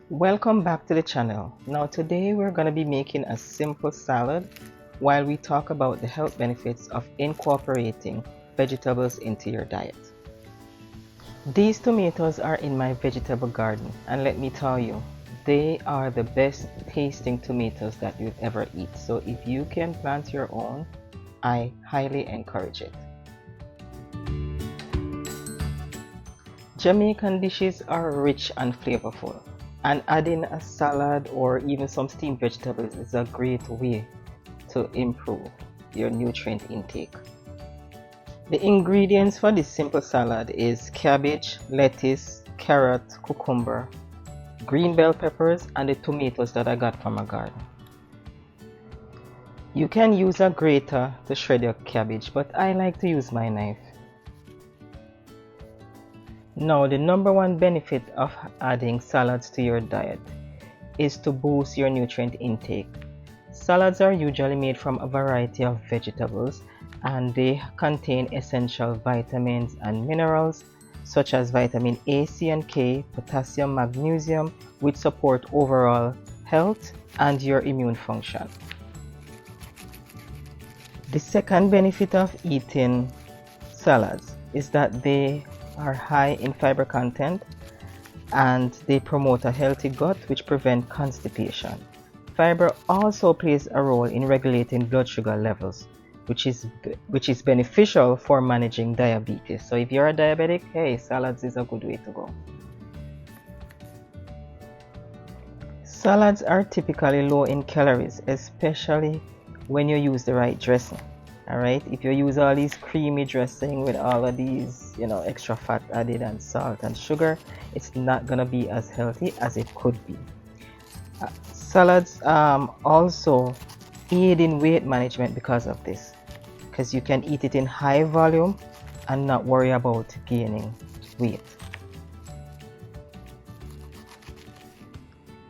Welcome back to the channel. Now today we're going to be making a simple salad while we talk about the health benefits of incorporating vegetables into your diet. These tomatoes are in my vegetable garden, and let me tell you, they are the best tasting tomatoes that you'd ever eat. So if you can plant your own, I highly encourage it. Jamaican dishes are rich and flavorful, and adding a salad or even some steamed vegetables is a great way to improve your nutrient intake. The ingredients for this simple salad is cabbage, lettuce, carrot, cucumber, green bell peppers, and the tomatoes that I got from my garden. You can use a grater to shred your cabbage, but I like to use my knife. Now, the number one benefit of adding salads to your diet is to boost your nutrient intake. Salads are usually made from a variety of vegetables, and they contain essential vitamins and minerals such as vitamin A, C, and K, potassium, magnesium, which support overall health and your immune function. The second benefit of eating salads is that they are high in fiber content and they promote a healthy gut, which prevents constipation. Fiber also plays a role in regulating blood sugar levels, which is beneficial for managing diabetes. So if you're a diabetic, hey, salads is a good way to go. Salads are typically low in calories, especially when you use the right dressing. Alright, if you use all these creamy dressing with all of these, extra fat added and salt and sugar, it's not gonna be as healthy as it could be. Salads also aid in weight management because of this, because you can eat it in high volume and not worry about gaining weight.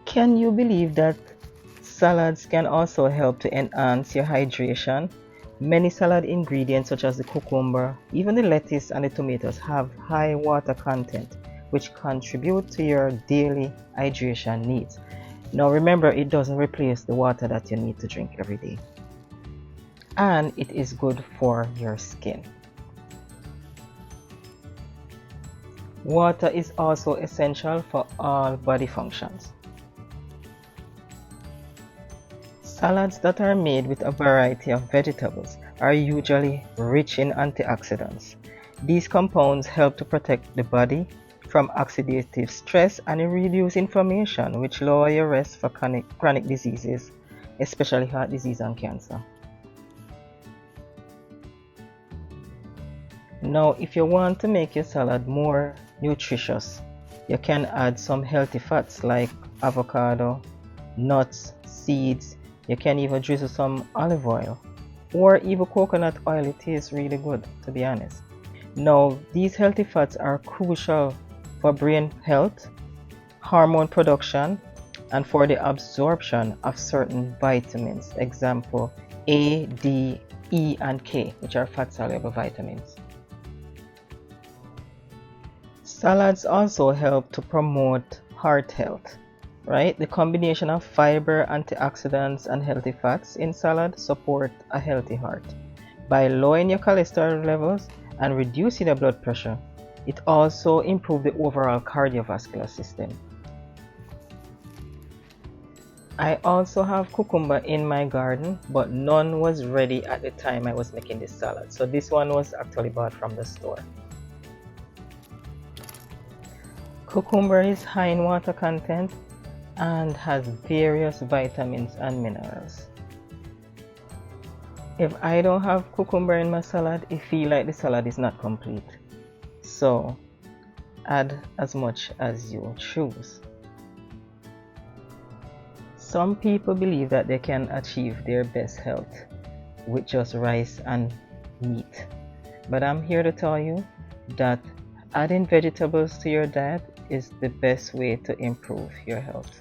Can you believe that salads can also help to enhance your hydration? Many salad ingredients such as the cucumber, even the lettuce and the tomatoes have high water content, which contribute to your daily hydration needs. Now remember, it doesn't replace the water that you need to drink every day. And it is good for your skin. Water is also essential for all body functions. Salads that are made with a variety of vegetables are usually rich in antioxidants. These compounds help to protect the body from oxidative stress and reduce inflammation, which lower your risk for chronic diseases, especially heart disease and cancer. Now, if you want to make your salad more nutritious, you can add some healthy fats like avocado, nuts, seeds. You can even drizzle some olive oil or even coconut oil. It tastes really good, to be honest. Now, these healthy fats are crucial for brain health, hormone production, and for the absorption of certain vitamins. Example, A, D, E, and K, which are fat-soluble vitamins. Salads also help to promote heart health. Right? The combination of fiber, antioxidants, and healthy fats in salad support a healthy heart. By lowering your cholesterol levels and reducing your blood pressure, it also improves the overall cardiovascular system. I also have cucumber in my garden, but none was ready at the time I was making this salad. So this one was actually bought from the store. Cucumber is high in water content and has various vitamins and minerals. If I don't have cucumber in my salad, I feel like the salad is not complete. So add as much as you choose. Some people believe that they can achieve their best health with just rice and meat. But I'm here to tell you that adding vegetables to your diet is the best way to improve your health.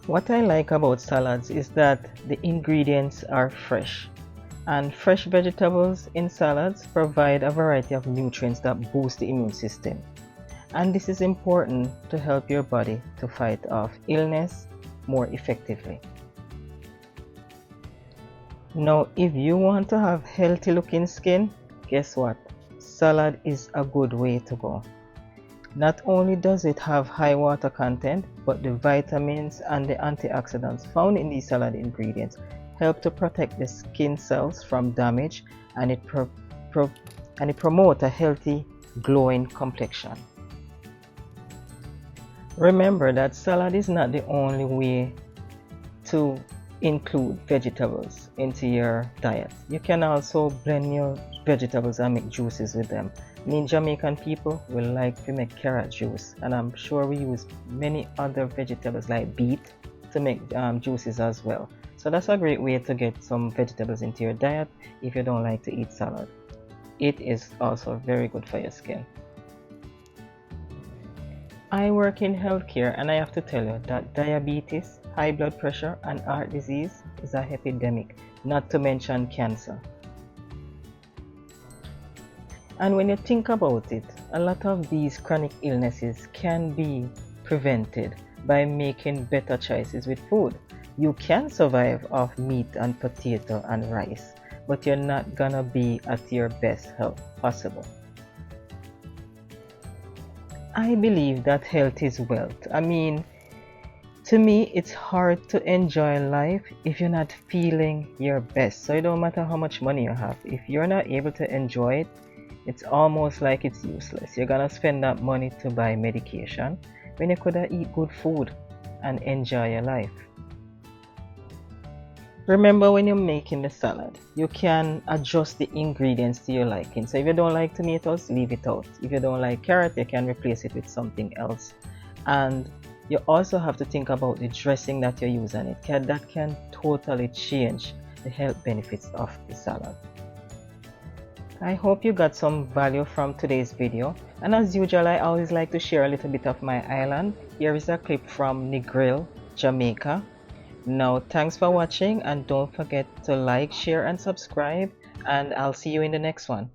What I like about salads is that the ingredients are fresh, and fresh vegetables in salads provide a variety of nutrients that boost the immune system. and this is important to help your body to fight off illness more effectively. Now, if you want to have healthy looking skin, guess what? Salad is a good way to go. Not only does it have high water content, but the vitamins and the antioxidants found in these salad ingredients help to protect the skin cells from damage, and it promotes a healthy, glowing complexion. Remember that salad is not the only way to include vegetables into your diet. You can also blend your vegetables and make juices with them. Jamaican people will like to make carrot juice, and I'm sure we use many other vegetables like beet to make juices as well. So that's a great way to get some vegetables into your diet if you don't like to eat salad. It is also very good for your skin. I work in healthcare, and I have to tell you that diabetes, high blood pressure, and heart disease is an epidemic, not to mention cancer. And when you think about it, a lot of these chronic illnesses can be prevented by making better choices with food. You can survive off meat and potato and rice, but you're not gonna be at your best health possible. I believe that health is wealth. To me, it's hard to enjoy life if you're not feeling your best. So it don't matter how much money you have. If you're not able to enjoy it, it's almost like it's useless. You're gonna spend that money to buy medication when you could eat good food and enjoy your life. Remember, when you're making the salad, you can adjust the ingredients to your liking. So if you don't like tomatoes, leave it out. If you don't like carrot, you can replace it with something else. And you also have to think about the dressing that you're using it. That can totally change the health benefits of the salad. I hope you got some value from today's video, and as usual, I always like to share a little bit of my island. Here is a clip from Negril, Jamaica. Now, thanks for watching, and don't forget to like, share, and subscribe, and I'll see you in the next one.